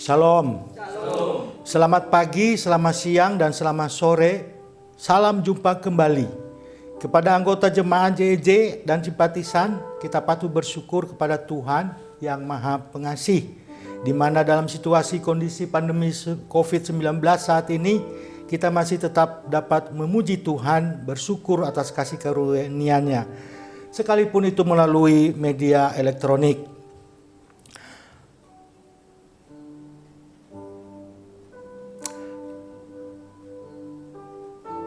Shalom. Selamat pagi, selamat siang, dan selamat sore. Salam jumpa kembali. Kepada anggota jemaat JEJ dan simpatisan, kita patut bersyukur kepada Tuhan yang Maha Pengasih, di mana dalam situasi kondisi pandemi COVID-19 saat ini, kita masih tetap dapat memuji Tuhan, bersyukur atas kasih karunia-Nya, sekalipun itu melalui media elektronik.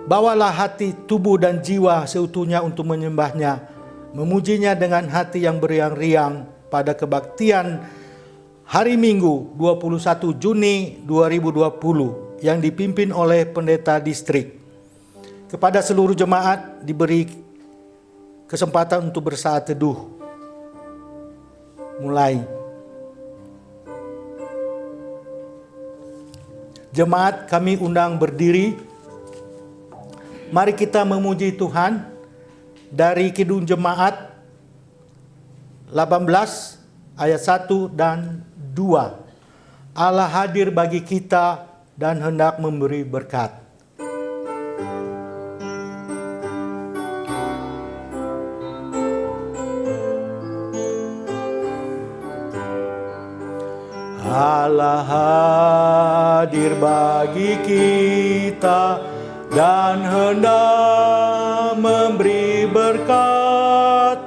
Bawalah hati, tubuh, dan jiwa seutuhnya untuk menyembahnya, memujinya dengan hati yang beriang-riang pada kebaktian hari Minggu 21 Juni 2020 yang dipimpin oleh pendeta distrik. Kepada seluruh jemaat diberi kesempatan untuk bersaat teduh. Mulai. Jemaat kami undang berdiri. Mari kita memuji Tuhan dari Kidung Jemaat 18 ayat 1 dan 2. Allah hadir bagi kita dan hendak memberi berkat. Allah hadir bagi kita dan hendak memberi berkat,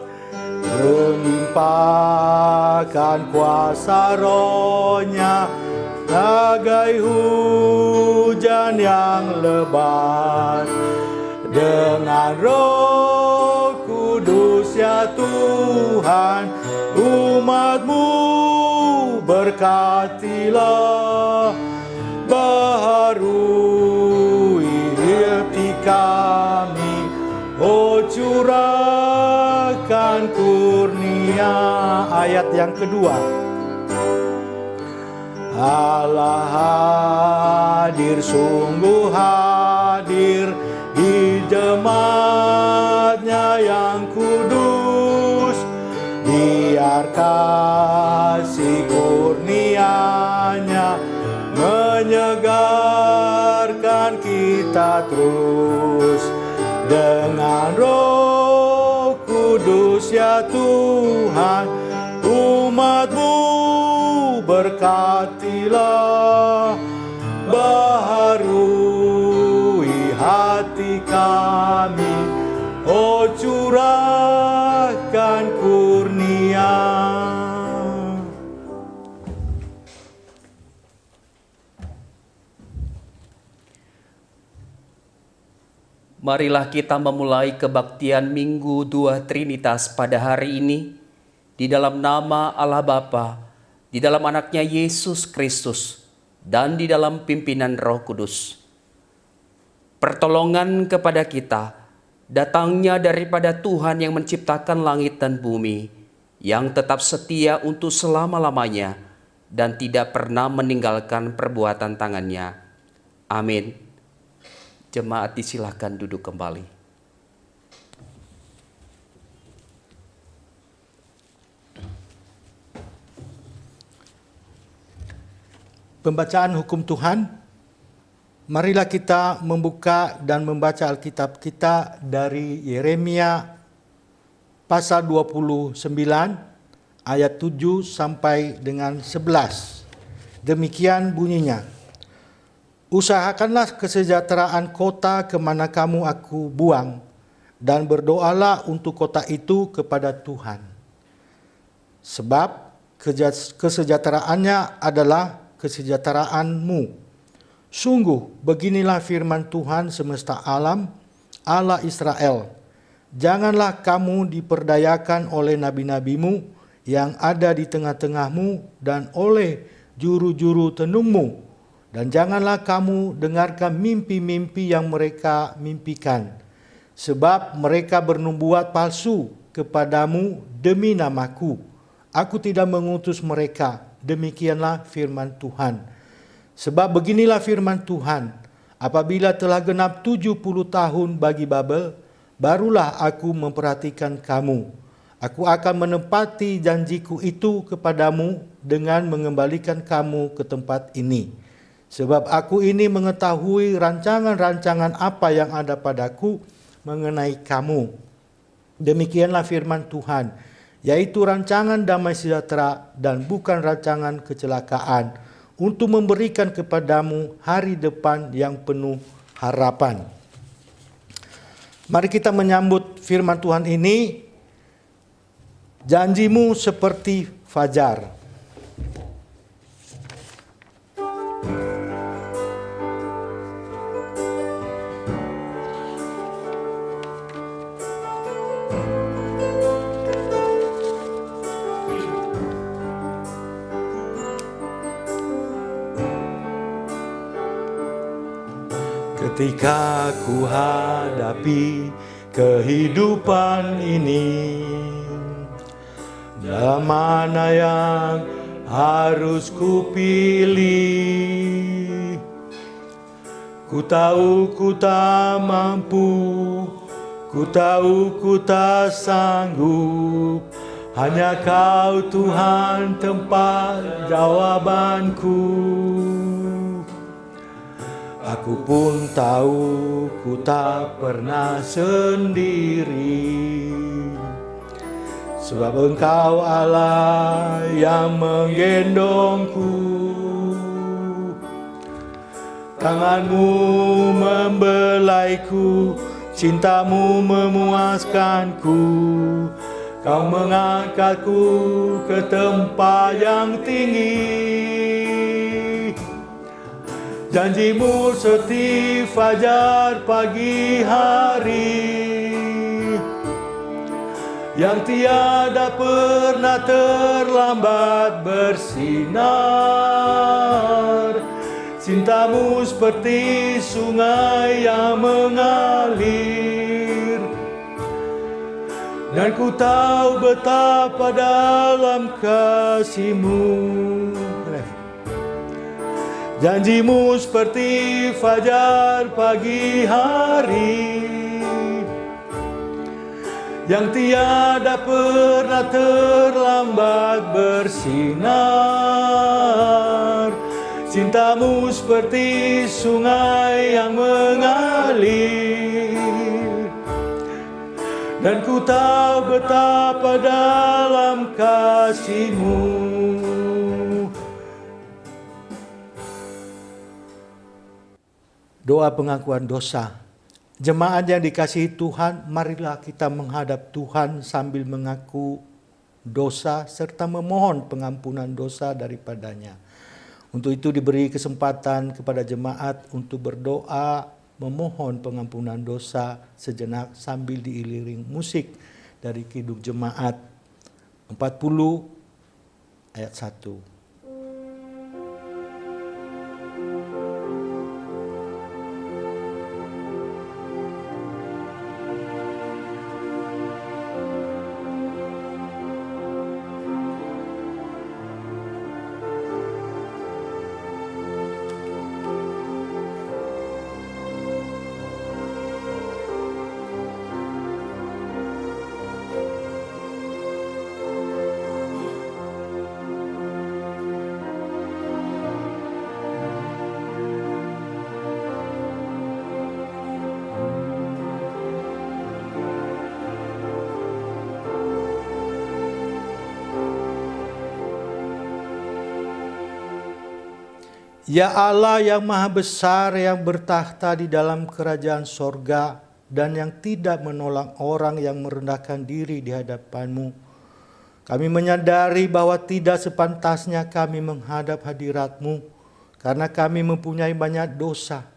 melimpahkan kuasa Roh-Nya bagai hujan yang lebat. Dengan Roh Kudus ya Tuhan, umat-Mu berkatilah, baharui hati kami, oh curahkan kurnia. Ayat yang kedua. Allah hadir, sungguh hadir di jemaat-Nya yang kudus. Biar kasih kurnia-Nya menyegarkan kita terus. Dengan Roh Kudus ya Tuhan, umat-Mu berkatilah, baharui hati kami, oh curahkan kurnia. Marilah kita memulai kebaktian Minggu Dua Trinitas pada hari ini di dalam nama Allah Bapa, di dalam anaknya Yesus Kristus, dan di dalam pimpinan Roh Kudus. Pertolongan kepada kita datangnya daripada Tuhan yang menciptakan langit dan bumi, yang tetap setia untuk selama-lamanya dan tidak pernah meninggalkan perbuatan tangannya. Amin. Jemaat disilahkan duduk kembali. Pembacaan hukum Tuhan. Marilah kita membuka dan membaca Alkitab kita dari Yeremia pasal 29 ayat 7 sampai dengan 11. Demikian bunyinya. Usahakanlah kesejahteraan kota kemana kamu aku buang, dan berdoalah untuk kota itu kepada Tuhan. Sebab kesejahteraannya adalah kesejahteraanmu. Sungguh beginilah firman Tuhan semesta alam, Allah Israel. Janganlah kamu diperdayakan oleh nabi-nabimu yang ada di tengah-tengahmu dan oleh juru-juru tenungmu. Dan janganlah kamu dengarkan mimpi-mimpi yang mereka mimpikan. Sebab mereka bernubuat palsu kepadamu demi namaku. Aku tidak mengutus mereka. Demikianlah firman Tuhan. Sebab beginilah firman Tuhan. Apabila telah genap 70 tahun bagi Babel, barulah aku memperhatikan kamu. Aku akan menepati janjiku itu kepadamu dengan mengembalikan kamu ke tempat ini. Sebab aku ini mengetahui rancangan-rancangan apa yang ada padaku mengenai kamu. Demikianlah firman Tuhan, yaitu rancangan damai sejahtera dan bukan rancangan kecelakaan, untuk memberikan kepadamu hari depan yang penuh harapan. Mari kita menyambut firman Tuhan ini. Janjimu seperti fajar. Ketika ku hadapi kehidupan ini, dalam mana yang harus ku pilih? Ku tahu ku tak mampu, ku tahu ku tak sanggup. Hanya Kau Tuhan tempat jawabanku. Aku pun tahu ku tak pernah sendiri, sebab Engkau Allah yang menggendongku. Tangan-Mu membelaiku, cinta-Mu memuaskanku. Kau mengangkatku ke tempat yang tinggi. Janji-Mu seperti fajar pagi hari, yang tiada pernah terlambat bersinar. Cinta-Mu seperti sungai yang mengalir, dan ku tahu betapa dalam kasih-Mu. Janji-Mu seperti fajar pagi hari, yang tiada pernah terlambat bersinar. Cinta-Mu seperti sungai yang mengalir, dan ku tahu betapa dalam kasih-Mu. Doa pengakuan dosa. Jemaat yang dikasihi Tuhan, marilah kita menghadap Tuhan sambil mengaku dosa serta memohon pengampunan dosa daripadanya. Untuk itu diberi kesempatan kepada jemaat untuk berdoa, memohon pengampunan dosa sejenak sambil diiringi musik dari Kidung Jemaat 40 ayat 1. Ya Allah yang maha besar, yang bertakhta di dalam kerajaan sorga, dan yang tidak menolak orang yang merendahkan diri di hadapan-Mu. Kami menyadari bahwa tidak sepantasnya kami menghadap hadirat-Mu, karena kami mempunyai banyak dosa.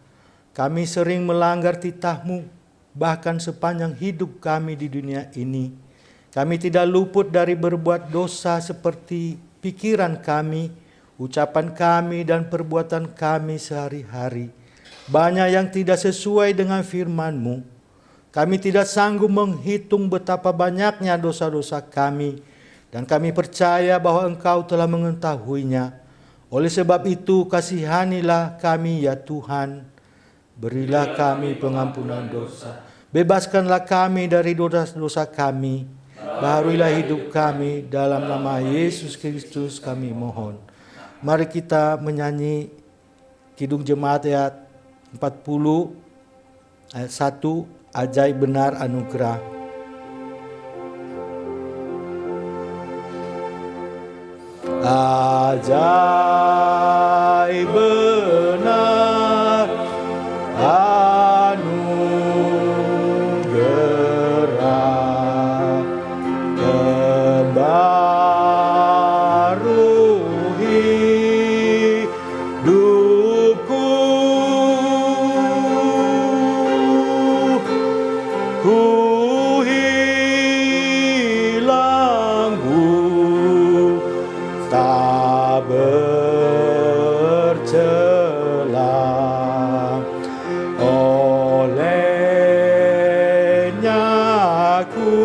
Kami sering melanggar titah-Mu, bahkan sepanjang hidup kami di dunia ini. Kami tidak luput dari berbuat dosa seperti pikiran kami, ucapan kami, dan perbuatan kami sehari-hari. Banyak yang tidak sesuai dengan firman-Mu. Kami tidak sanggup menghitung betapa banyaknya dosa-dosa kami, dan kami percaya bahwa Engkau telah mengetahuinya. Oleh sebab itu, kasihanilah kami ya Tuhan. Berilah kami pengampunan dosa. Bebaskanlah kami dari dosa-dosa kami. Baharuilah hidup kami, dalam nama Yesus Kristus kami mohon. Mari kita menyanyi Kidung Jemaat ayat 40 ayat 1, ajaib benar anugerah. Ajaib benar anugerah, membarui hidupku, ku hilang tak bercela, olehnya aku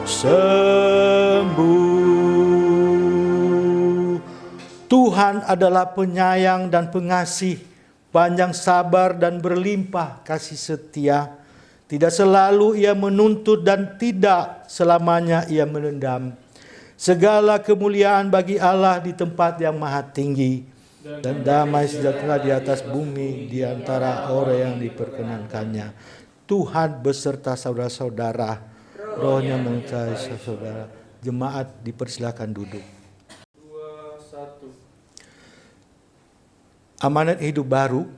sembuh. Tuhan adalah penyayang dan pengasih, panjang sabar dan berlimpah kasih setia. Tidak selalu ia menuntut dan tidak selamanya ia menendam. Segala kemuliaan bagi Allah di tempat yang maha tinggi, dan damai sejahtera di atas bumi di antara orang yang diperkenankannya. Tuhan beserta saudara-saudara, rohnya menyertai saudara. Jemaat dipersilakan duduk. Amanat hidup baru.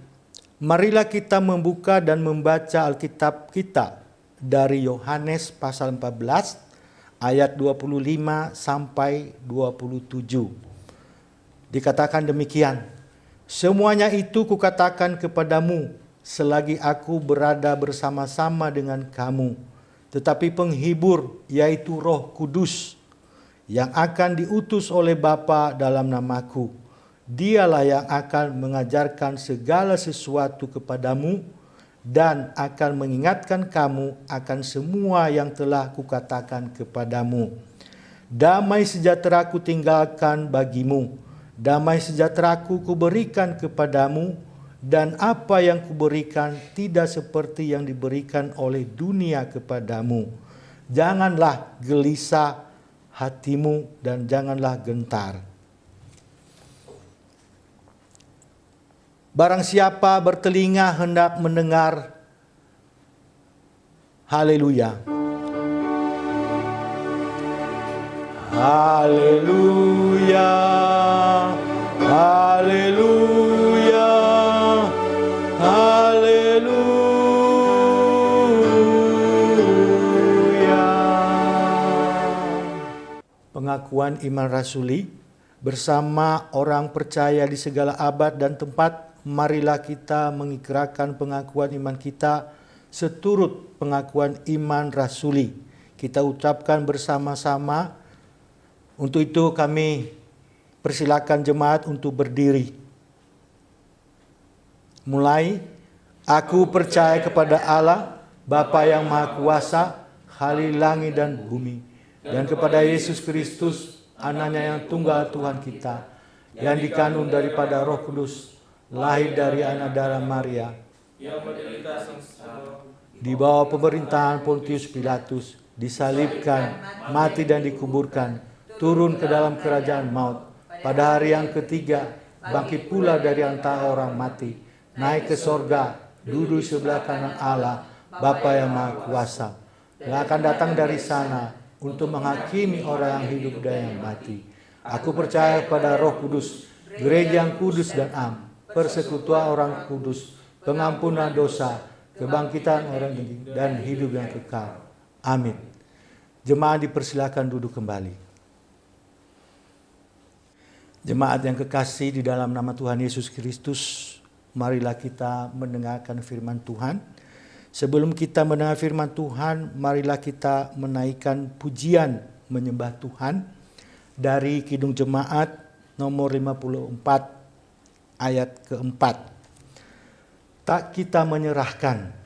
Marilah kita membuka dan membaca Alkitab kita dari Yohanes pasal 14 ayat 25 sampai 27. Dikatakan demikian, semuanya itu kukatakan kepadamu selagi aku berada bersama-sama dengan kamu. Tetapi penghibur, yaitu Roh Kudus, yang akan diutus oleh Bapa dalam namaku, Dialah yang akan mengajarkan segala sesuatu kepadamu dan akan mengingatkan kamu akan semua yang telah kukatakan kepadamu. Damai sejahtera ku tinggalkan bagimu, damai sejahtera ku kuberikan kepadamu, dan apa yang kuberikan tidak seperti yang diberikan oleh dunia kepadamu. Janganlah gelisah hatimu dan janganlah gentar. Barang siapa bertelinga hendak mendengar, haleluya. Haleluya, haleluya, haleluya. Pengakuan iman rasuli bersama orang percaya di segala abad dan tempat. Marilah kita mengikrarkan pengakuan iman kita seturut pengakuan iman rasuli. Kita ucapkan bersama-sama. Untuk itu kami persilakan jemaat untuk berdiri. Mulai, aku percaya kepada Allah, Bapa yang Maha Kuasa, Khalil langit dan bumi, dan kepada Yesus Kristus, Anaknya yang tunggal Tuhan kita, yang dikandung daripada Roh Kudus, lahir dari anak darah Maria, di bawah pemerintahan Pontius Pilatus, disalibkan, mati dan dikuburkan, turun ke dalam kerajaan maut, pada hari yang ketiga bangkit pula dari antara orang mati, naik ke sorga, duduk sebelah kanan Allah, Bapa yang Maha Kuasa, yang akan datang dari sana untuk menghakimi orang yang hidup dan yang mati. Aku percaya pada Roh Kudus, gereja yang kudus dan am, persekutuan orang kudus, pengampunan dosa, kebangkitan orang dan hidup yang kekal. Amin. Jemaat dipersilakan duduk kembali. Jemaat yang kekasih di dalam nama Tuhan Yesus Kristus, marilah kita mendengarkan firman Tuhan. Sebelum kita mendengar firman Tuhan, marilah kita menaikkan pujian menyembah Tuhan dari Kidung Jemaat nomor 54 ayat keempat. Tak kita menyerahkan.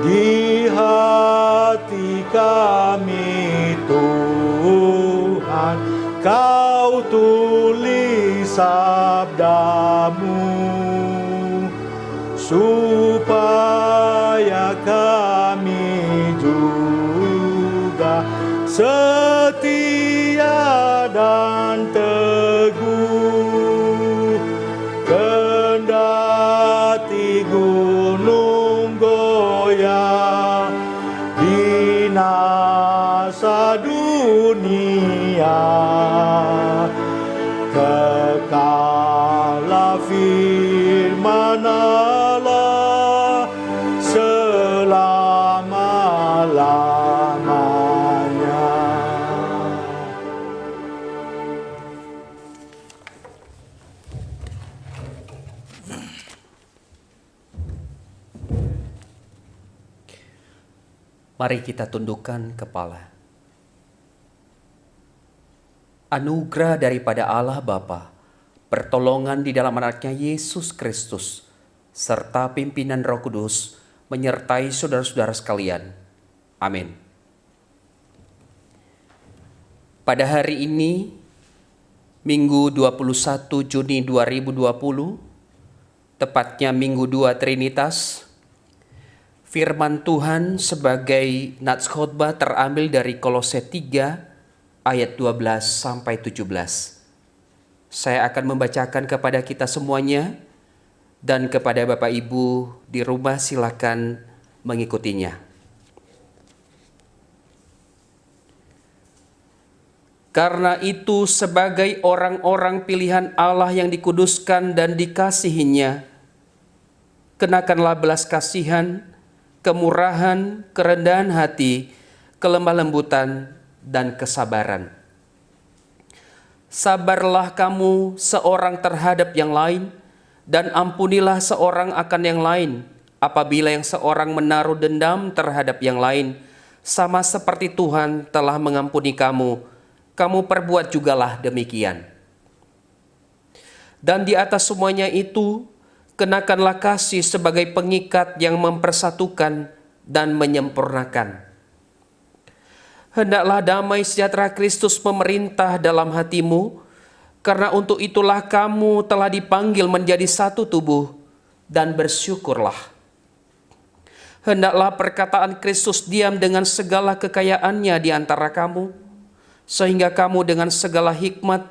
Di hati kami Tuhan Kau tulis sabdamu supaya kami juga setia dan teguh, kendati gunung goyah, binasa dunia, kekalah firman Allah selama-lamanya. Mari kita tundukkan kepala. Anugerah daripada Allah Bapa, pertolongan di dalam anaknya Yesus Kristus, serta pimpinan Roh Kudus menyertai saudara-saudara sekalian. Amin. Pada hari ini, Minggu 21 Juni 2020, tepatnya Minggu 2 Trinitas, firman Tuhan sebagai nats khotbah terambil dari Kolose 3 ayat 12 sampai 17. Saya akan membacakan kepada kita semuanya, dan kepada Bapak Ibu di rumah silakan mengikutinya. Karena itu, sebagai orang-orang pilihan Allah yang dikuduskan dan dikasihinya, kenakanlah belas kasihan, kemurahan, kerendahan hati, kelemah lembutan, dan kesabaran. Sabarlah kamu seorang terhadap yang lain, dan ampunilah seorang akan yang lain, apabila yang seorang menaruh dendam terhadap yang lain, sama seperti Tuhan telah mengampuni kamu, kamu perbuat jugalah demikian. Dan di atas semuanya itu, kenakanlah kasih sebagai pengikat yang mempersatukan dan menyempurnakan. Hendaklah damai sejahtera Kristus memerintah dalam hatimu, karena untuk itulah kamu telah dipanggil menjadi satu tubuh, dan bersyukurlah. Hendaklah perkataan Kristus diam dengan segala kekayaannya di antara kamu, sehingga kamu dengan segala hikmat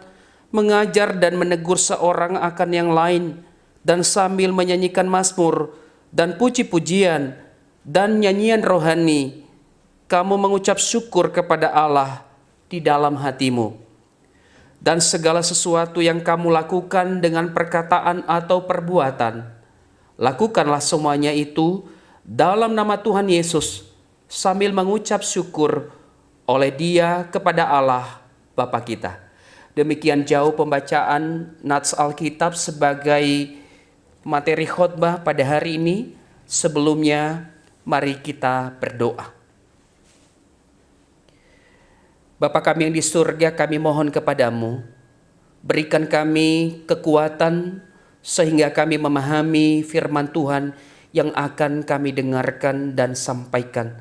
mengajar dan menegur seorang akan yang lain, dan sambil menyanyikan mazmur dan puji-pujian dan nyanyian rohani, kamu mengucap syukur kepada Allah di dalam hatimu. Dan segala sesuatu yang kamu lakukan dengan perkataan atau perbuatan, lakukanlah semuanya itu dalam nama Tuhan Yesus, sambil mengucap syukur oleh Dia kepada Allah Bapa kita. Demikian jauh pembacaan nats Alkitab sebagai materi khotbah pada hari ini. Sebelumnya, mari kita berdoa. Bapa kami yang di surga, kami mohon kepadamu, berikan kami kekuatan sehingga kami memahami firman Tuhan yang akan kami dengarkan dan sampaikan.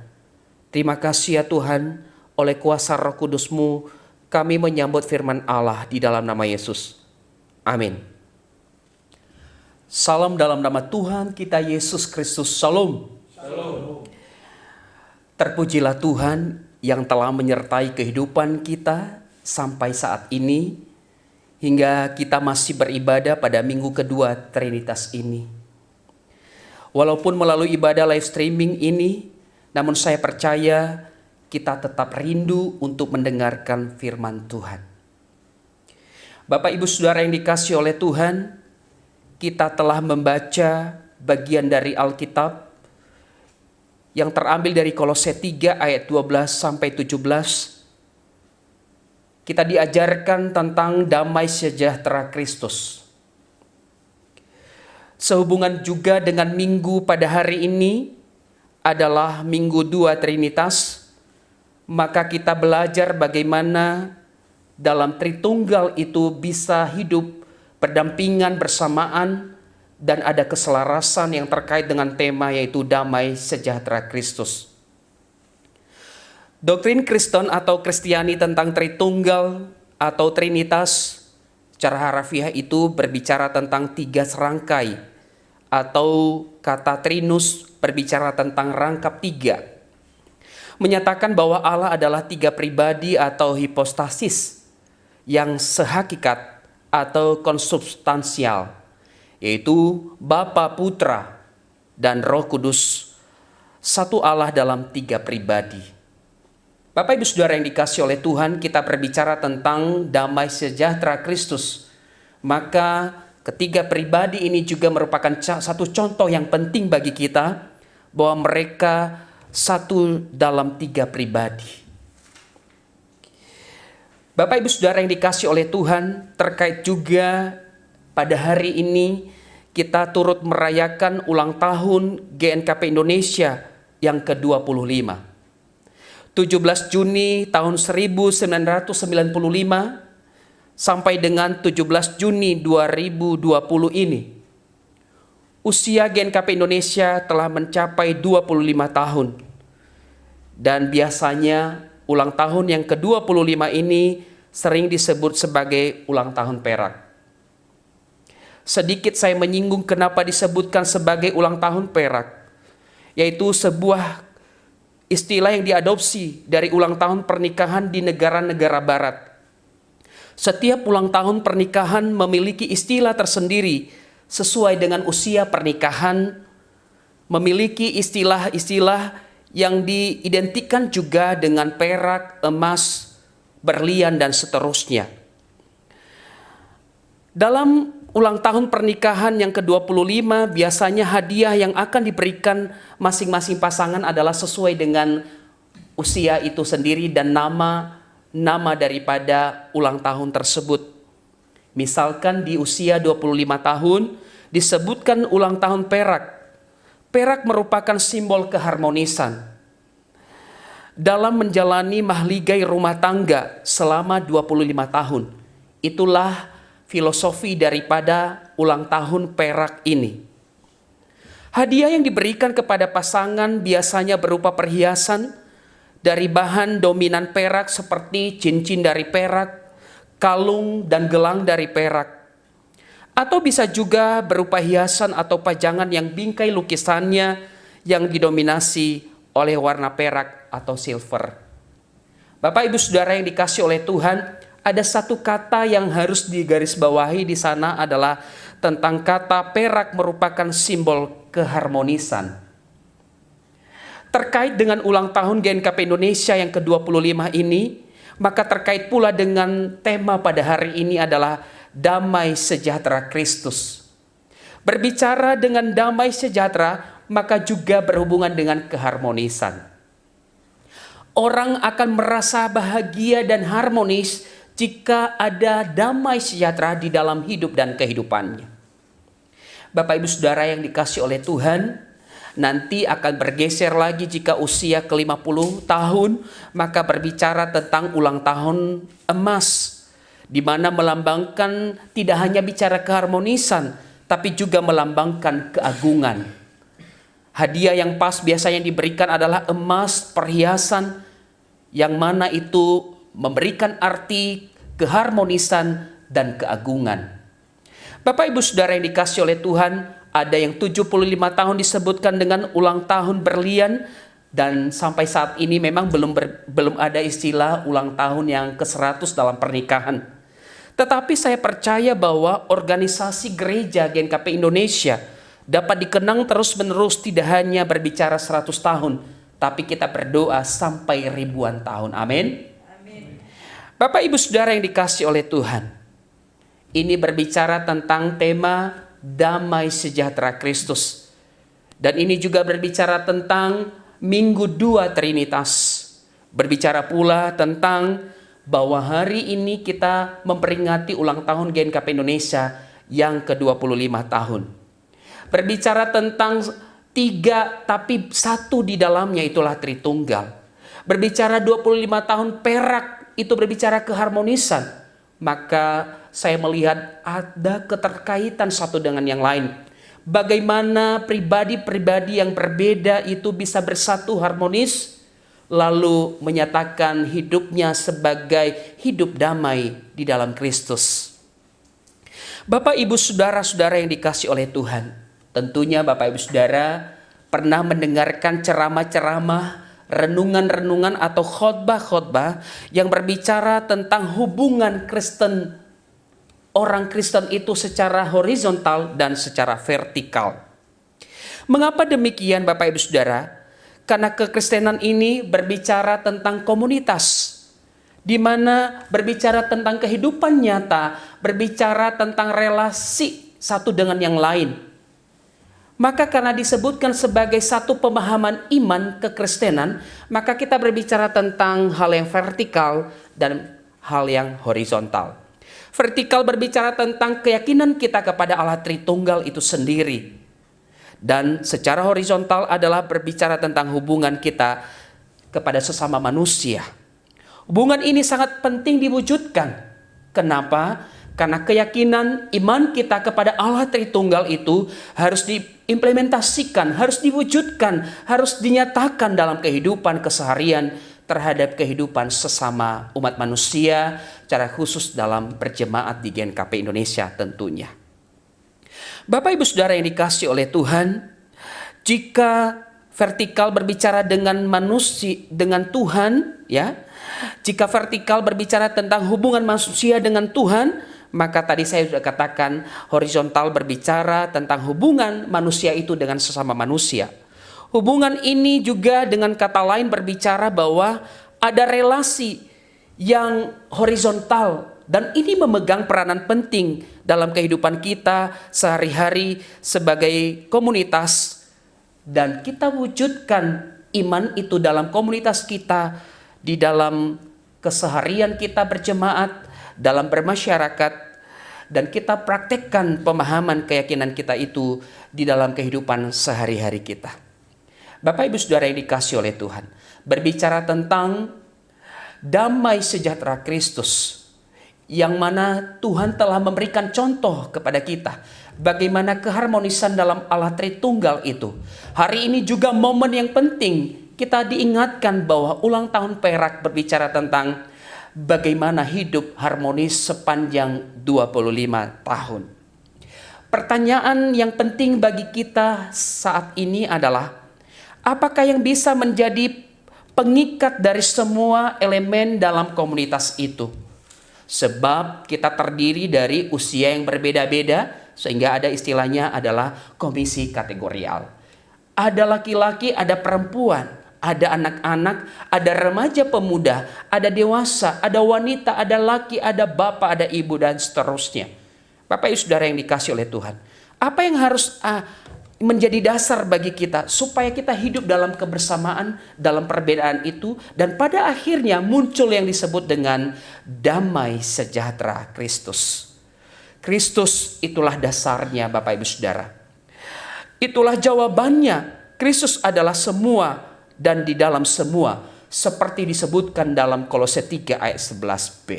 Terima kasih ya Tuhan, oleh kuasa Roh Kudus-Mu kami menyambut firman Allah di dalam nama Yesus. Amin. Salam dalam nama Tuhan kita Yesus Kristus. Salam. Shalom. Terpujilah Tuhan yang telah menyertai kehidupan kita sampai saat ini, hingga kita masih beribadah pada minggu kedua Trinitas ini. Walaupun melalui ibadah live streaming ini, namun saya percaya kita tetap rindu untuk mendengarkan firman Tuhan. Bapak Ibu Saudara yang dikasihi oleh Tuhan, kita telah membaca bagian dari Alkitab yang terambil dari Kolose 3 ayat 12 sampai 17. Kita diajarkan tentang damai sejahtera Kristus. Sehubungan juga dengan minggu pada hari ini adalah minggu 2 Trinitas, maka kita belajar bagaimana dalam Tritunggal itu bisa hidup berdampingan bersamaan dan ada keselarasan yang terkait dengan tema yaitu damai sejahtera Kristus. Doktrin Kristen atau Kristiani tentang Tritunggal atau Trinitas secara harafiah itu berbicara tentang 3 serangkai, atau kata Trinus berbicara tentang rangkap 3, menyatakan bahwa Allah adalah 3 pribadi atau hipostasis yang sehakikat atau konsubstansial, yaitu Bapa, Putra, dan Roh Kudus, satu Allah dalam 3 pribadi. Bapak Ibu Saudara yang dikasihi oleh Tuhan, kita berbicara tentang damai sejahtera Kristus. Maka ketiga pribadi ini juga merupakan satu contoh yang penting bagi kita, bahwa mereka satu dalam 3 pribadi. Bapak Ibu Saudara yang dikasihi oleh Tuhan, terkait juga pada hari ini kita turut merayakan ulang tahun GNKP Indonesia yang ke-25. 17 Juni tahun 1995 sampai dengan 17 Juni 2020 ini, usia GNKP Indonesia telah mencapai 25 tahun. Dan biasanya ulang tahun yang ke-25 ini sering disebut sebagai ulang tahun perak. Sedikit saya menyinggung kenapa disebutkan sebagai ulang tahun perak, yaitu sebuah istilah yang diadopsi dari ulang tahun pernikahan di negara-negara barat. Setiap ulang tahun pernikahan memiliki istilah tersendiri sesuai dengan usia pernikahan, memiliki istilah-istilah yang diidentikan juga dengan perak, emas, berlian, dan seterusnya. Dalam ulang tahun pernikahan yang ke-25, biasanya hadiah yang akan diberikan masing-masing pasangan adalah sesuai dengan usia itu sendiri dan nama daripada ulang tahun tersebut. Misalkan di usia 25 tahun disebutkan ulang tahun perak. Perak merupakan simbol keharmonisan dalam menjalani mahligai rumah tangga selama 25 tahun. Itulah filosofi daripada ulang tahun perak ini. Hadiah yang diberikan kepada pasangan biasanya berupa perhiasan dari bahan dominan perak seperti cincin dari perak, kalung dan gelang dari perak. Atau bisa juga berupa hiasan atau pajangan yang bingkai lukisannya yang didominasi oleh warna perak atau silver. Bapak Ibu Saudara yang dikasihi oleh Tuhan, ada satu kata yang harus digarisbawahi di sana adalah tentang kata perak merupakan simbol keharmonisan. Terkait dengan ulang tahun GNKP Indonesia yang ke-25 ini, maka terkait pula dengan tema pada hari ini adalah damai sejahtera Kristus. Berbicara dengan damai sejahtera, maka juga berhubungan dengan keharmonisan. Orang akan merasa bahagia dan harmonis jika ada damai sejahtera di dalam hidup dan kehidupannya. Bapak Ibu Saudara yang dikasihi oleh Tuhan, nanti akan bergeser lagi jika usia ke-50 tahun, maka berbicara tentang ulang tahun emas, di mana melambangkan tidak hanya bicara keharmonisan, tapi juga melambangkan keagungan. Hadiah yang pas biasanya diberikan adalah emas, perhiasan, yang mana itu memberikan arti keharmonisan dan keagungan. Bapak Ibu Saudara yang dikasihi oleh Tuhan, ada yang 75 tahun disebutkan dengan ulang tahun berlian, dan sampai saat ini memang belum ada istilah ulang tahun yang ke-100 dalam pernikahan. Tetapi saya percaya bahwa organisasi gereja GNKP Indonesia dapat dikenang terus-menerus, tidak hanya berbicara 100 tahun, tapi kita berdoa sampai ribuan tahun. Amin. Bapak Ibu Saudara yang dikasihi oleh Tuhan, ini berbicara tentang tema damai sejahtera Kristus. Dan ini juga berbicara tentang Minggu 2 Trinitas. Berbicara pula tentang bahwa hari ini kita memperingati ulang tahun GNKP Indonesia yang ke-25 tahun. Berbicara tentang 3 tapi 1 di dalamnya, itulah Tritunggal. Berbicara 25 tahun perak, itu berbicara keharmonisan. Maka saya melihat ada keterkaitan satu dengan yang lain. Bagaimana pribadi-pribadi yang berbeda itu bisa bersatu harmonis, lalu menyatakan hidupnya sebagai hidup damai di dalam Kristus. Bapak, Ibu, saudara-saudara yang dikasihi oleh Tuhan, tentunya Bapak, Ibu, saudara pernah mendengarkan ceramah-ceramah, renungan-renungan atau khotbah-khotbah yang berbicara tentang hubungan Kristen, orang Kristen itu secara horizontal dan secara vertikal. Mengapa demikian, Bapak, Ibu, saudara? Karena kekristenan ini berbicara tentang komunitas, di mana berbicara tentang kehidupan nyata, berbicara tentang relasi satu dengan yang lain. Maka karena disebutkan sebagai satu pemahaman iman kekristenan, maka kita berbicara tentang hal yang vertikal dan hal yang horizontal. Vertikal berbicara tentang keyakinan kita kepada Allah Tritunggal itu sendiri. Dan secara horizontal adalah berbicara tentang hubungan kita kepada sesama manusia. Hubungan ini sangat penting diwujudkan. Kenapa? Karena keyakinan iman kita kepada Allah Tritunggal itu harus diimplementasikan, harus diwujudkan, harus dinyatakan dalam kehidupan keseharian terhadap kehidupan sesama umat manusia, secara khusus dalam berjemaat di GKP Indonesia tentunya. Bapak, Ibu, saudara yang dikasihi oleh Tuhan, jika vertikal berbicara dengan manusia, dengan Tuhan, ya, jika vertikal berbicara tentang hubungan manusia dengan Tuhan, maka tadi saya sudah katakan horizontal berbicara tentang hubungan manusia itu dengan sesama manusia. Hubungan ini juga dengan kata lain berbicara bahwa ada relasi yang horizontal dan ini memegang peranan penting dalam kehidupan kita sehari-hari sebagai komunitas, dan kita wujudkan iman itu dalam komunitas kita, di dalam keseharian kita berjemaat, dalam bermasyarakat, dan kita praktekkan pemahaman keyakinan kita itu di dalam kehidupan sehari-hari kita. Bapak, Ibu, saudara yang dikasihi oleh Tuhan, berbicara tentang damai sejahtera Kristus, yang mana Tuhan telah memberikan contoh kepada kita bagaimana keharmonisan dalam Allah Tritunggal itu. Hari ini juga momen yang penting, kita diingatkan bahwa ulang tahun Perak berbicara tentang bagaimana hidup harmonis sepanjang 25 tahun. Pertanyaan yang penting bagi kita saat ini adalah, apakah yang bisa menjadi pengikat dari semua elemen dalam komunitas itu? Sebab kita terdiri dari usia yang berbeda-beda, sehingga ada istilahnya adalah komisi kategorial. Ada laki-laki, ada perempuan, ada anak-anak, ada remaja pemuda, ada dewasa, ada wanita, ada laki, ada bapak, ada ibu, dan seterusnya. Bapak, Ibu, saudara yang dikasihi oleh Tuhan, apa yang harus menjadi dasar bagi kita supaya kita hidup dalam kebersamaan, dalam perbedaan itu, dan pada akhirnya muncul yang disebut dengan damai sejahtera Kristus. Kristus itulah dasarnya, Bapak, Ibu, saudara. Itulah jawabannya. Kristus adalah semua dan di dalam semua, seperti disebutkan dalam Kolose 3 ayat 11b.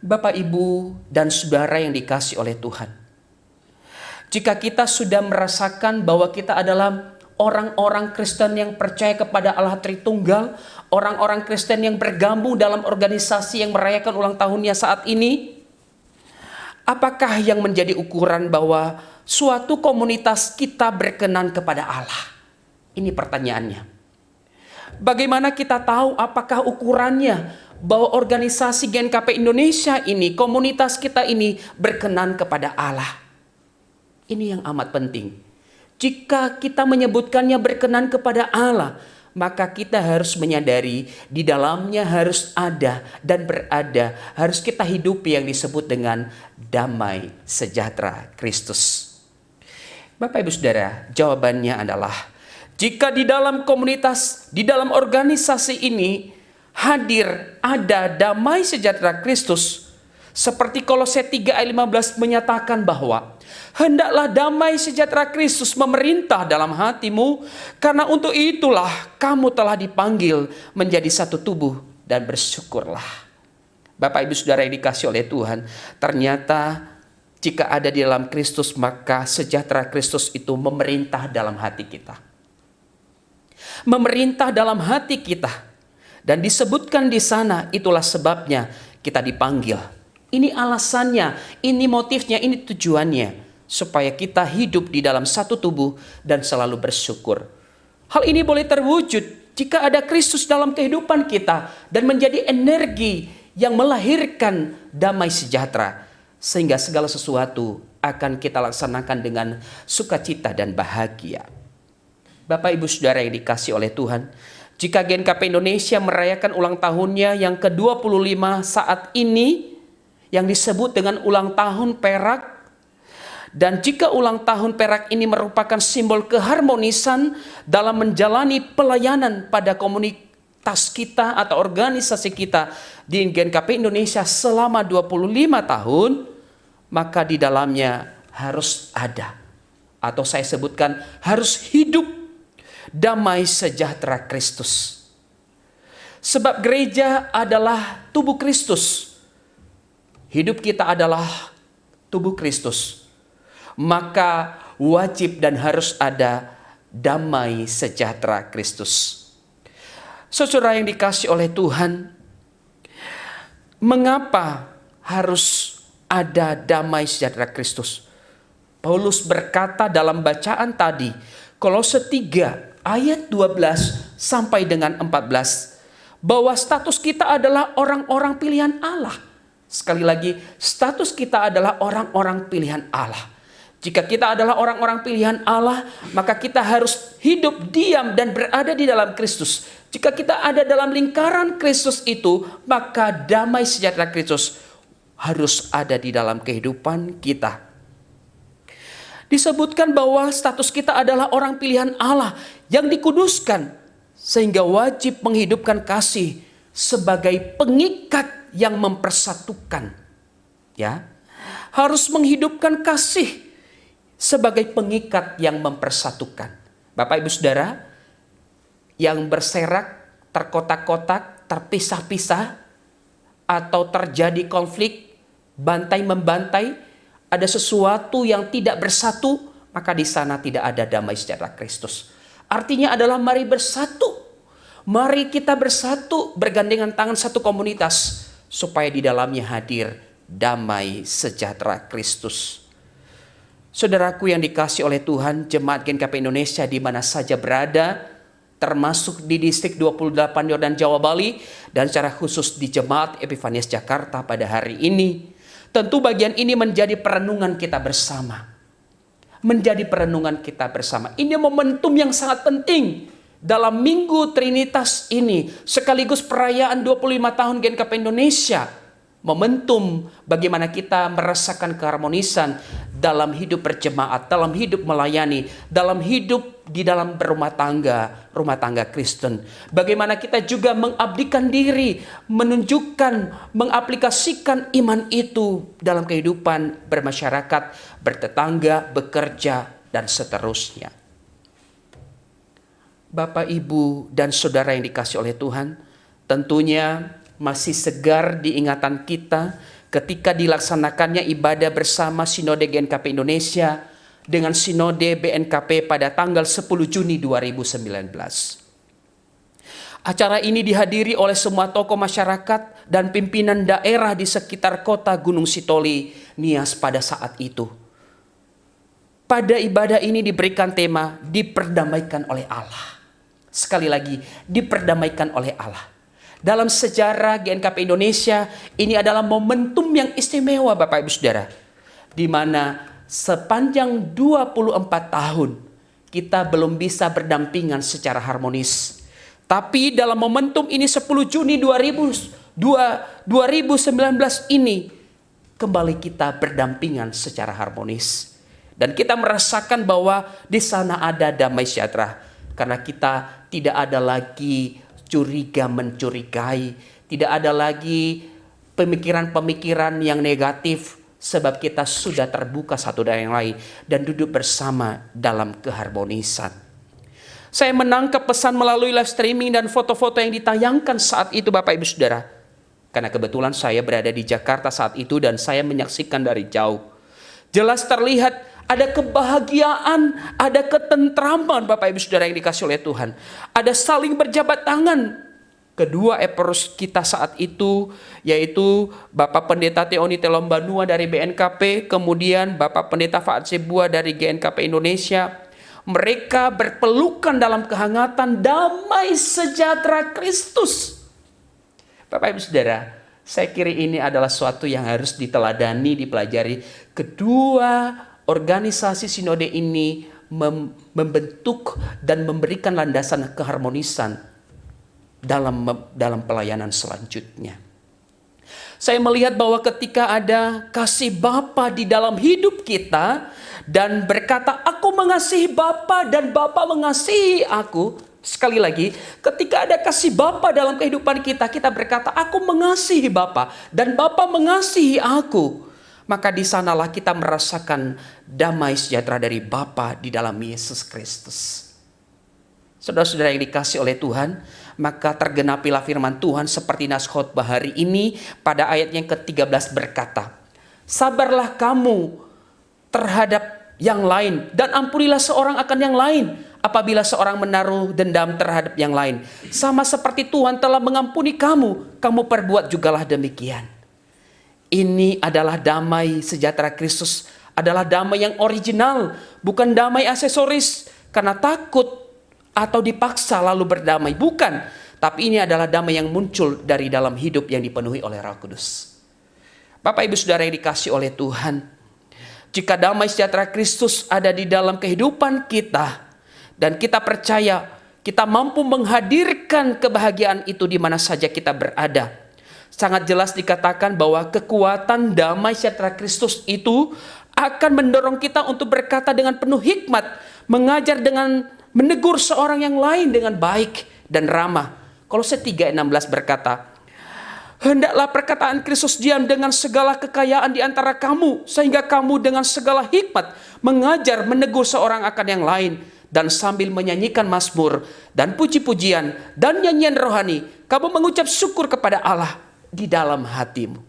Bapak, Ibu, dan saudara yang dikasihi oleh Tuhan, jika kita sudah merasakan bahwa kita adalah orang-orang Kristen yang percaya kepada Allah Tritunggal, orang-orang Kristen yang bergabung dalam organisasi yang merayakan ulang tahunnya saat ini, apakah yang menjadi ukuran bahwa suatu komunitas kita berkenan kepada Allah? Ini pertanyaannya. Bagaimana kita tahu apakah ukurannya bahwa organisasi GKP Indonesia ini, komunitas kita ini berkenan kepada Allah? Ini yang amat penting. Jika kita menyebutkannya berkenan kepada Allah, maka kita harus menyadari di dalamnya harus ada dan berada, harus kita hidupi yang disebut dengan damai sejahtera Kristus. Bapak, Ibu, saudara, jawabannya adalah jika di dalam komunitas, di dalam organisasi ini hadir ada damai sejahtera Kristus, seperti Kolose 3 ayat 15 menyatakan bahwa hendaklah damai sejahtera Kristus memerintah dalam hatimu, karena untuk itulah kamu telah dipanggil menjadi satu tubuh, dan bersyukurlah. Bapak, Ibu, saudara yang dikasihi oleh Tuhan, ternyata jika ada di dalam Kristus, maka sejahtera Kristus itu memerintah dalam hati kita. memerintah dalam hati kita. Dan disebutkan di sana, itulah sebabnya kita dipanggil. Ini alasannya, ini motifnya, ini tujuannya. Supaya kita hidup di dalam satu tubuh dan selalu bersyukur. Hal ini boleh terwujud jika ada Kristus dalam kehidupan kita dan menjadi energi yang melahirkan damai sejahtera. Sehingga segala sesuatu akan kita laksanakan dengan sukacita dan bahagia. Bapak Ibu Saudara yang dikasihi oleh Tuhan, jika GKP Indonesia merayakan ulang tahunnya yang ke-25 saat ini, yang disebut dengan ulang tahun perak, dan jika ulang tahun perak ini merupakan simbol keharmonisan dalam menjalani pelayanan pada komunitas kita atau organisasi kita di GKP Indonesia selama 25 tahun, maka di dalamnya harus ada, atau saya sebutkan harus hidup damai sejahtera Kristus. Sebab gereja adalah tubuh Kristus. Hidup kita adalah tubuh Kristus. Maka wajib dan harus ada damai sejahtera Kristus. Saudara yang dikasihi oleh Tuhan, mengapa harus ada damai sejahtera Kristus? Paulus berkata dalam bacaan tadi, Kolose 3 ayat 12 sampai dengan 14, bahwa status kita adalah orang-orang pilihan Allah. Sekali lagi, status kita adalah orang-orang pilihan Allah. Jika kita adalah orang-orang pilihan Allah, maka kita harus hidup diam dan berada di dalam Kristus. Jika kita ada dalam lingkaran Kristus itu, maka damai sejahtera Kristus harus ada di dalam kehidupan kita. Disebutkan bahwa status kita adalah orang pilihan Allah yang dikuduskan, sehingga wajib menghidupkan kasih sebagai pengikat yang mempersatukan. Ya, harus menghidupkan kasih sebagai pengikat yang mempersatukan. Bapak Ibu Saudara, yang berserak, terkotak-kotak, terpisah-pisah, atau terjadi konflik, bantai-membantai, ada sesuatu yang tidak bersatu, maka di sana tidak ada damai sejahtera Kristus. Artinya adalah mari bersatu. Mari kita bersatu, bergandengan tangan satu komunitas, supaya di dalamnya hadir damai sejahtera Kristus. Saudaraku yang dikasihi oleh Tuhan, jemaat GKP Indonesia di mana saja berada, termasuk di distrik 28 Yordan Jawa Bali, dan secara khusus di Jemaat Epifanias Jakarta pada hari ini. Tentu bagian ini menjadi perenungan kita bersama. Menjadi perenungan kita bersama. Ini momentum yang sangat penting dalam Minggu Trinitas ini, sekaligus perayaan 25 tahun GKP Indonesia. Momentum bagaimana kita merasakan keharmonisan dalam hidup berjemaat, dalam hidup melayani, dalam hidup di dalam rumah tangga Kristen. Bagaimana kita juga mengabdikan diri, menunjukkan, mengaplikasikan iman itu dalam kehidupan bermasyarakat, bertetangga, bekerja, dan seterusnya. Bapak, Ibu, dan Saudara yang dikasihi oleh Tuhan, tentunya masih segar di ingatan kita ketika dilaksanakannya ibadah bersama Sinode GKP Indonesia dengan Sinode BNKP pada tanggal 10 Juni 2019. Acara ini dihadiri oleh semua tokoh masyarakat dan pimpinan daerah di sekitar kota Gunung Sitoli, Nias pada saat itu. Pada ibadah ini diberikan tema diperdamaikan oleh Allah. Sekali lagi, diperdamaikan oleh Allah. Dalam sejarah GKP Indonesia, ini adalah momentum yang istimewa Bapak Ibu Saudara. Di mana sepanjang 24 tahun kita belum bisa berdampingan secara harmonis. Tapi dalam momentum ini 10 Juni 2019 ini, kembali kita berdampingan secara harmonis. Dan kita merasakan bahwa di sana ada damai sejahtera. Karena kita tidak ada lagi curiga mencurigai, tidak ada lagi pemikiran-pemikiran yang negatif, sebab kita sudah terbuka satu dengan yang lain dan duduk bersama dalam keharmonisan. Saya menangkap pesan melalui live streaming dan foto-foto yang ditayangkan saat itu Bapak Ibu Saudara. Karena kebetulan saya berada di Jakarta saat itu dan saya menyaksikan dari jauh. Jelas terlihat ada kebahagiaan, ada ketentraman Bapak Ibu Saudara yang dikasih oleh Tuhan. Ada saling berjabat tangan. Kedua eporos kita saat itu yaitu Bapak Pendeta Teoni Telombanua dari BNKP, kemudian Bapak Pendeta Faat Sebua dari GNKP Indonesia. Mereka berpelukan dalam kehangatan damai sejahtera Kristus. Bapak Ibu Saudara, saya kira ini adalah suatu yang harus diteladani, dipelajari. Kedua organisasi sinode ini membentuk dan memberikan landasan keharmonisan dalam pelayanan selanjutnya. Saya melihat bahwa ketika ada kasih Bapa di dalam hidup kita dan berkata, aku mengasihi Bapa dan Bapa mengasihi aku. Sekali lagi, ketika ada kasih Bapa dalam kehidupan kita, kita berkata, aku mengasihi Bapa dan Bapa mengasihi aku. Maka di sanalah kita merasakan damai sejahtera dari Bapa di dalam Yesus Kristus. Saudara-saudara yang dikasih oleh Tuhan, maka tergenapilah firman Tuhan seperti nas khotbah hari ini pada ayat yang ke-13 berkata, sabarlah kamu terhadap yang lain dan ampunilah seorang akan yang lain apabila seorang menaruh dendam terhadap yang lain. Sama seperti Tuhan telah mengampuni kamu, kamu perbuat jugalah demikian. Ini adalah damai sejahtera Kristus, adalah damai yang original, bukan damai aksesoris karena takut atau dipaksa lalu berdamai. Bukan, tapi ini adalah damai yang muncul dari dalam hidup yang dipenuhi oleh Roh Kudus. Bapak Ibu Saudara yang dikasih oleh Tuhan, jika damai sejahtera Kristus ada di dalam kehidupan kita dan kita percaya kita mampu menghadirkan kebahagiaan itu di mana saja kita berada. Sangat jelas dikatakan bahwa kekuatan damai sejahtera Kristus itu akan mendorong kita untuk berkata dengan penuh hikmat, mengajar dengan menegur seorang yang lain dengan baik dan ramah. Kolose 3:16 berkata, hendaklah perkataan Kristus diam dengan segala kekayaan di antara kamu, sehingga kamu dengan segala hikmat mengajar menegur seorang akan yang lain, dan sambil menyanyikan mazmur dan puji-pujian dan nyanyian rohani, kamu mengucap syukur kepada Allah di dalam hatimu.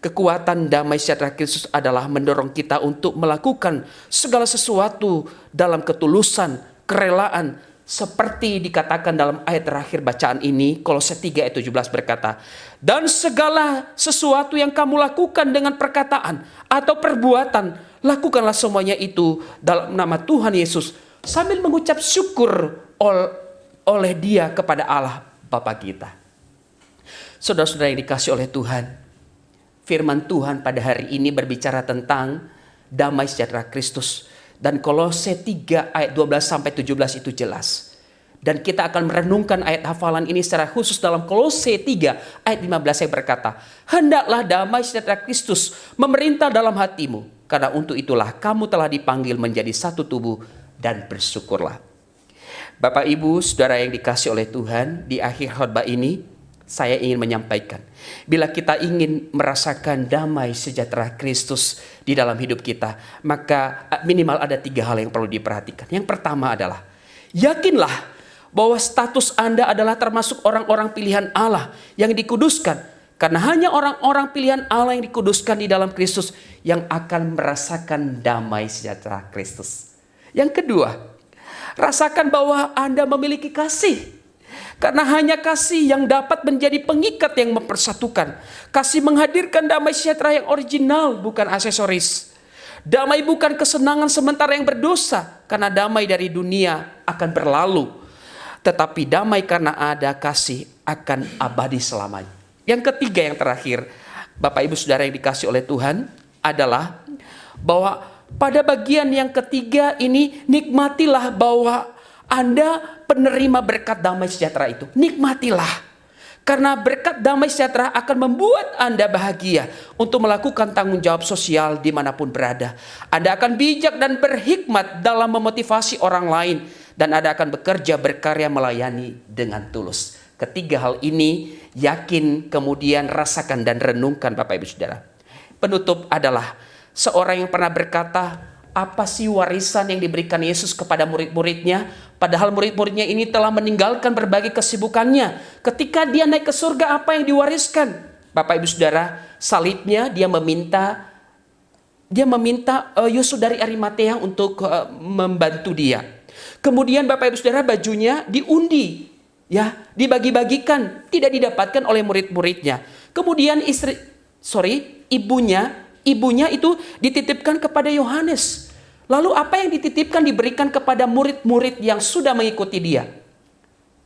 Kekuatan damai sejahtera Kristus adalah mendorong kita untuk melakukan segala sesuatu dalam ketulusan, kerelaan, seperti dikatakan dalam ayat terakhir bacaan ini, Kolose 3 ayat 17 berkata, dan segala sesuatu yang kamu lakukan dengan perkataan atau perbuatan, lakukanlah semuanya itu dalam nama Tuhan Yesus, sambil mengucap syukur oleh Dia kepada Allah Bapa kita. Saudara-saudara yang dikasih oleh Tuhan, firman Tuhan pada hari ini berbicara tentang damai sejahtera Kristus. Dan Kolose 3 ayat 12 sampai 17 itu jelas. Dan kita akan merenungkan ayat hafalan ini secara khusus dalam Kolose 3 ayat 15 yang berkata, hendaklah damai sejahtera Kristus memerintah dalam hatimu, karena untuk itulah kamu telah dipanggil menjadi satu tubuh, dan bersyukurlah. Bapak Ibu Saudara yang dikasih oleh Tuhan, di akhir khotbah ini saya ingin menyampaikan, bila kita ingin merasakan damai sejahtera Kristus di dalam hidup kita, maka minimal ada 3 hal yang perlu diperhatikan. Yang pertama adalah, yakinlah bahwa status Anda adalah termasuk orang-orang pilihan Allah yang dikuduskan. Karena hanya orang-orang pilihan Allah yang dikuduskan di dalam Kristus yang akan merasakan damai sejahtera Kristus. Yang kedua, rasakan bahwa Anda memiliki kasih. Karena hanya kasih yang dapat menjadi pengikat yang mempersatukan. Kasih menghadirkan damai sejahtera yang original, bukan aksesoris. Damai bukan kesenangan sementara yang berdosa, karena damai dari dunia akan berlalu. Tetapi damai karena ada kasih akan abadi selamanya. Yang ketiga, yang terakhir, Bapak Ibu Saudara yang dikasih oleh Tuhan, adalah bahwa pada bagian yang ketiga ini, nikmatilah bahwa Anda penerima berkat damai sejahtera itu. Nikmatilah. Karena berkat damai sejahtera akan membuat Anda bahagia untuk melakukan tanggung jawab sosial dimanapun berada. Anda akan bijak dan berhikmat dalam memotivasi orang lain. Dan Anda akan bekerja berkarya melayani dengan tulus. Ketiga hal ini yakin, kemudian rasakan dan renungkan Bapak Ibu Saudara. Penutup adalah seorang yang pernah berkata, apa sih warisan yang diberikan Yesus kepada murid-muridnya? Padahal murid-muridnya ini telah meninggalkan berbagai kesibukannya. Ketika dia naik ke surga, apa yang diwariskan? Bapak Ibu Saudara, salibnya dia meminta dia meminta Yusuf dari Arimatea untuk membantu dia. Kemudian Bapak Ibu Saudara, bajunya diundi, ya, dibagi-bagikan, tidak didapatkan oleh murid-muridnya. Kemudian ibunya itu dititipkan kepada Yohanes. Lalu apa yang dititipkan diberikan kepada murid-murid yang sudah mengikuti dia.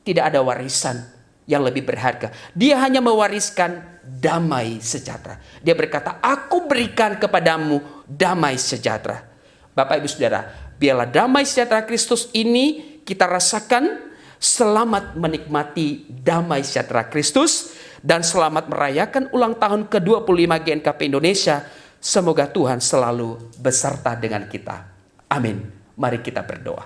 Tidak ada warisan yang lebih berharga. Dia hanya mewariskan damai sejahtera. Dia berkata, aku berikan kepadamu damai sejahtera. Bapak Ibu Saudara, biarlah damai sejahtera Kristus ini kita rasakan. Selamat menikmati damai sejahtera Kristus dan selamat merayakan ulang tahun ke-25 GNKP Indonesia. Semoga Tuhan selalu beserta dengan kita. Amin. Mari kita berdoa.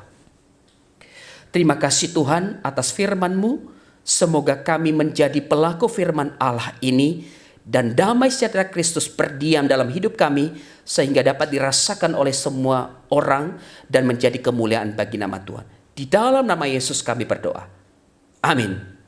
Terima kasih Tuhan atas firman-Mu. Semoga kami menjadi pelaku firman Allah ini dan damai sejahtera Kristus berdiam dalam hidup kami sehingga dapat dirasakan oleh semua orang dan menjadi kemuliaan bagi nama Tuhan. Di dalam nama Yesus kami berdoa. Amin.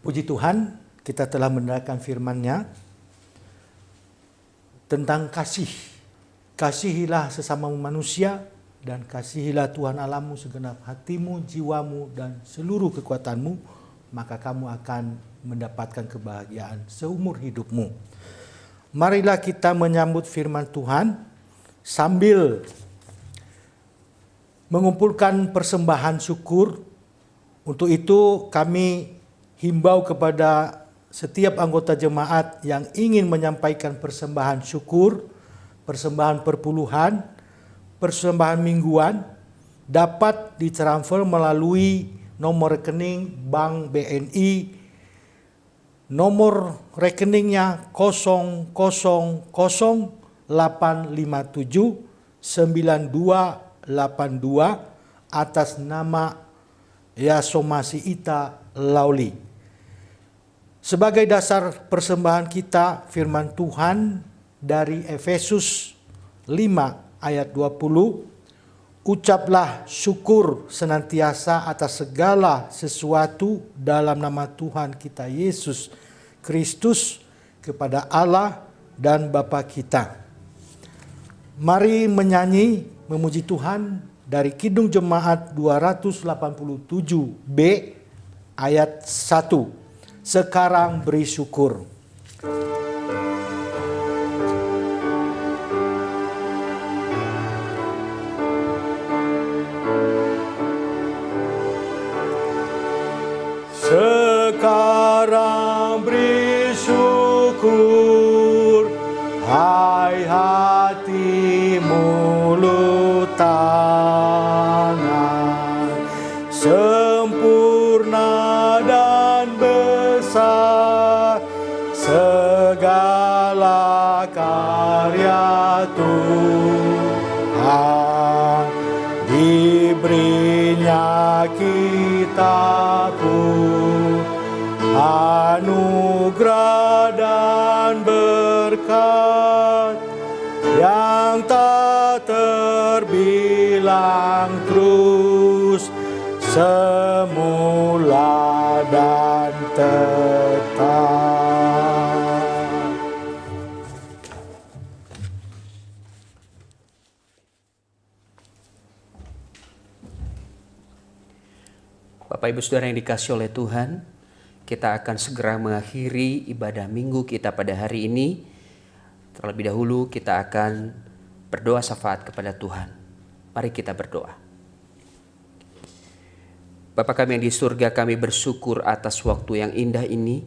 Puji Tuhan, kita telah mendengarkan firman-Nya tentang kasih. Kasihilah sesama manusia dan kasihilah Tuhan Allahmu segenap hatimu, jiwamu, dan seluruh kekuatanmu, maka kamu akan mendapatkan kebahagiaan seumur hidupmu. Marilah kita menyambut firman Tuhan sambil mengumpulkan persembahan syukur. Untuk itu kami himbau kepada setiap anggota jemaat yang ingin menyampaikan persembahan syukur, persembahan perpuluhan, persembahan mingguan, dapat ditransfer melalui nomor rekening Bank BNI. Nomor rekeningnya 008579282 atas nama Yasomasi Ita Lauli. Sebagai dasar persembahan kita, firman Tuhan dari Efesus 5 ayat 20, ucaplah syukur senantiasa atas segala sesuatu dalam nama Tuhan kita Yesus Kristus kepada Allah dan Bapa kita. Mari menyanyi memuji Tuhan dari Kidung Jemaat 287B ayat 1. Sekarang beri syukur. Sekarang beri syukur, hai hati mulut tangan, sempurna dan besar segala karya Tuhan, diberinya kita pun anugerah dan berkat yang tak terbilang terus semula dan tetap. Bapak Ibu Saudara yang dikasihi oleh Tuhan, kita akan segera mengakhiri ibadah minggu kita pada hari ini. Terlebih dahulu kita akan berdoa syafaat kepada Tuhan. Mari kita berdoa. Bapa kami yang di surga, kami bersyukur atas waktu yang indah ini,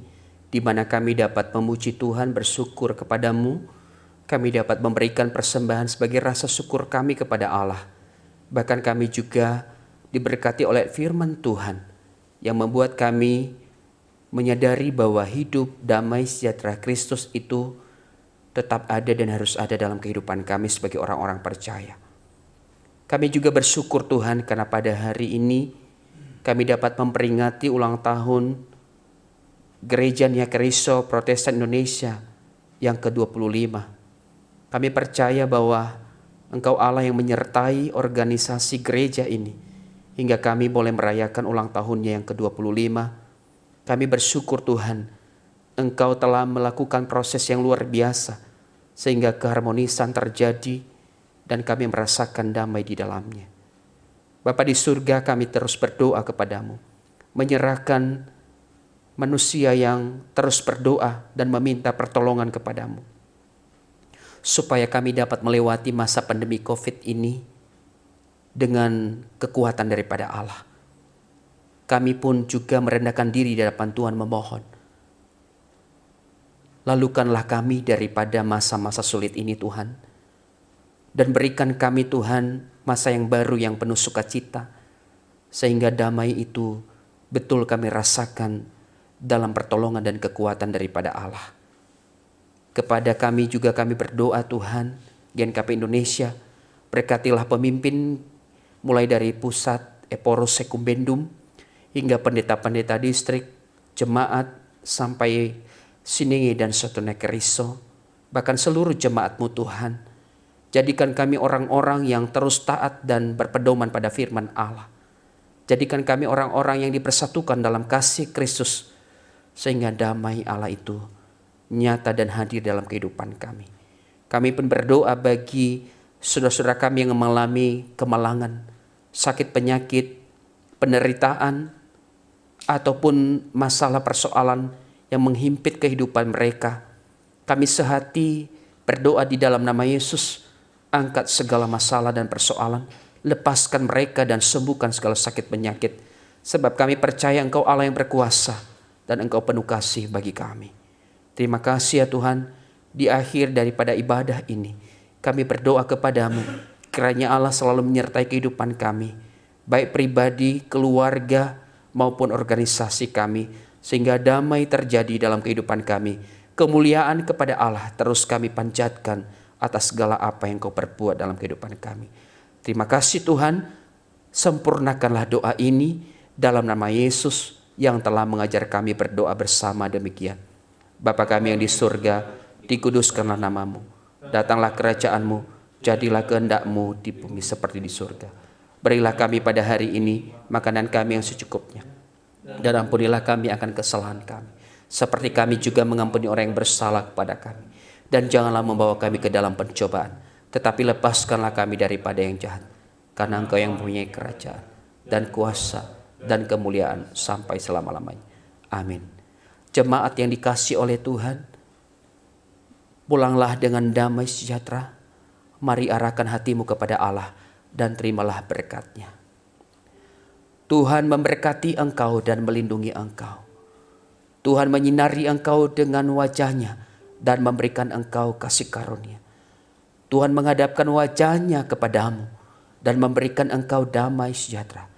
di mana kami dapat memuji Tuhan, bersyukur kepadamu. Kami dapat memberikan persembahan sebagai rasa syukur kami kepada Allah. Bahkan kami juga diberkati oleh firman Tuhan yang membuat kami menyadari bahwa hidup damai sejahtera Kristus itu tetap ada dan harus ada dalam kehidupan kami sebagai orang-orang percaya. Kami juga bersyukur Tuhan karena pada hari ini kami dapat memperingati ulang tahun Gereja Nia Keriso Protestan Indonesia yang ke-25. Kami percaya bahwa Engkau Allah yang menyertai organisasi gereja ini hingga kami boleh merayakan ulang tahunnya yang ke-25. Kami bersyukur Tuhan, Engkau telah melakukan proses yang luar biasa sehingga keharmonisan terjadi dan kami merasakan damai di dalamnya. Bapa di surga, kami terus berdoa kepadamu, menyerahkan manusia yang terus berdoa dan meminta pertolongan kepadamu, supaya kami dapat melewati masa pandemi COVID ini dengan kekuatan daripada Allah. Kami pun juga merendahkan diri di hadapan Tuhan memohon, lalukanlah kami daripada masa-masa sulit ini Tuhan, dan berikan kami Tuhan masa yang baru yang penuh sukacita, sehingga damai itu betul kami rasakan dalam pertolongan dan kekuatan daripada Allah. Kepada kami juga kami berdoa Tuhan, GKP Indonesia, berkatilah pemimpin mulai dari pusat Eporos Sekumbendum hingga pendeta-pendeta distrik, jemaat sampai Siningi dan Sotone Keriso, bahkan seluruh jemaat-Mu Tuhan. Jadikan kami orang-orang yang terus taat dan berpedoman pada firman Allah. Jadikan kami orang-orang yang dipersatukan dalam kasih Kristus, sehingga damai Allah itu nyata dan hadir dalam kehidupan kami. Kami pun berdoa bagi saudara-saudara kami yang mengalami kemalangan, sakit penyakit, penderitaan, ataupun masalah persoalan yang menghimpit kehidupan mereka. Kami sehati berdoa di dalam nama Yesus, angkat segala masalah dan persoalan, lepaskan mereka dan sembuhkan segala sakit penyakit. Sebab kami percaya Engkau Allah yang berkuasa dan Engkau penuh kasih bagi kami. Terima kasih ya Tuhan, di akhir daripada ibadah ini kami berdoa kepadamu, kiranya Allah selalu menyertai kehidupan kami, baik pribadi, keluarga, maupun organisasi kami, sehingga damai terjadi dalam kehidupan kami. Kemuliaan kepada Allah terus kami panjatkan atas segala apa yang Kau perbuat dalam kehidupan kami. Terima kasih Tuhan, sempurnakanlah doa ini dalam nama Yesus yang telah mengajar kami berdoa bersama demikian. Bapa kami yang di surga, dikuduskanlah namamu, datanglah kerajaan-Mu, jadilah kehendak-Mu di bumi seperti di surga. Berilah kami pada hari ini makanan kami yang secukupnya, dan ampunilah kami akan kesalahan kami, seperti kami juga mengampuni orang yang bersalah kepada kami. Dan janganlah membawa kami ke dalam pencobaan, tetapi lepaskanlah kami daripada yang jahat. Karena Engkau yang mempunyai kerajaan dan kuasa dan kemuliaan sampai selama-lamanya. Amin. Jemaat yang dikasihi oleh Tuhan, pulanglah dengan damai sejahtera. Mari arahkan hatimu kepada Allah dan terimalah berkat-Nya. Tuhan memberkati engkau dan melindungi engkau. Tuhan menyinari engkau dengan wajah-Nya dan memberikan engkau kasih karunia. Tuhan menghadapkan wajah-Nya kepadamu dan memberikan engkau damai sejahtera.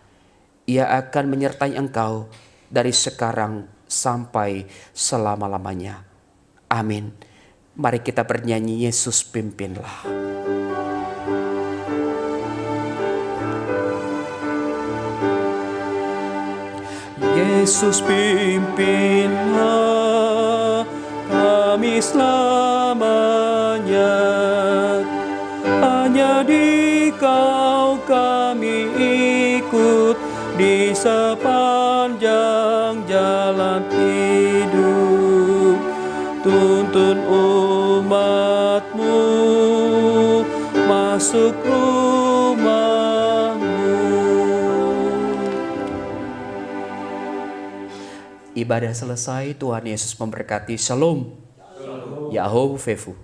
Ia akan menyertai engkau dari sekarang sampai selama-lamanya. Amin. Mari kita bernyanyi, Yesus pimpinlah. Yesus pimpinlah kami selamanya, hanya di Kau kami ikut di sepanjang jalan hidup. Tuntun umat-Mu masuk rumah-Mu. Ibadah selesai, Tuhan Yesus memberkati. Shalom. Yahovah Vefu.